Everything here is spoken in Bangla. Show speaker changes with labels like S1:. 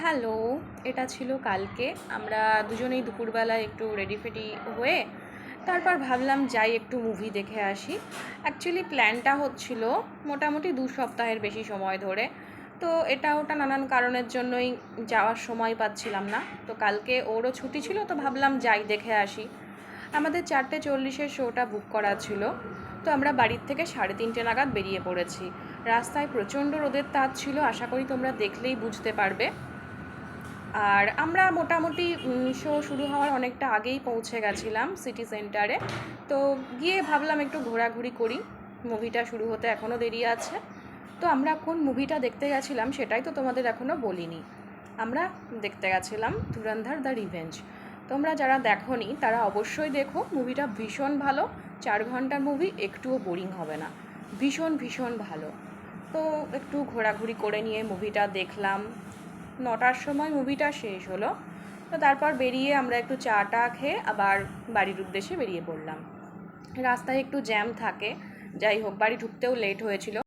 S1: হ্যালো, এটা ছিল কালকে। আমরা দুজনেই দুপুরবেলায় একটু রেডি ফেডি হয়ে তারপর ভাবলাম যাই একটু মুভি দেখে আসি। অ্যাকচুয়ালি প্ল্যানটা হচ্ছিল মোটামুটি 2 সপ্তাহের বেশি সময় ধরে। তো এটা ওটা নানান কারণের জন্যই যাওয়ার সময় পাচ্ছিলাম না। তো কালকে ওরও ছুটি ছিল, তো ভাবলাম যাই দেখে আসি। আমাদের 4:40-এর শোটা বুক করা ছিল। তো আমরা বাড়ির থেকে 3:30 নাগাদ বেরিয়ে পড়েছি। রাস্তায় প্রচণ্ড রোদের তাপ ছিল, আশা করি তোমরা দেখলেই বুঝতে পারবে। আর আমরা মোটামুটি শো শুরু হওয়ার অনেকটা আগেই পৌঁছে গেছিলাম সিটি সেন্টারে। তো গিয়ে ভাবলাম একটু ঘোরাঘুরি করি, মুভিটা শুরু হতে এখনও দেরি আছে। তো আমরা কোন মুভিটা দেখতে গেছিলাম সেটাই তো তোমাদের এখনও বলিনি। আমরা দেখতে গেছিলাম ধুরন্ধর দ্য রিভেঞ্জ। তোমরা যারা দেখোনি তারা অবশ্যই দেখো, মুভিটা ভীষণ ভালো। 4 ঘন্টার মুভি, একটুও বোরিং হবে না। ভীষণ ভীষণ ভালো। তো একটু ঘোরাঘুরি করে নিয়ে মুভিটা দেখলাম। 9টার সময় মুভিটা শেষ হলো। তো তারপর বেরিয়ে আমরা একটু চা টা খেয়ে আবার বাড়ির উদ্দেশ্যে বেরিয়ে পড়লাম। রাস্তায় একটু জ্যাম থাকে, যাই হোক বাড়ি ঢুকতেও লেট হয়েছিল।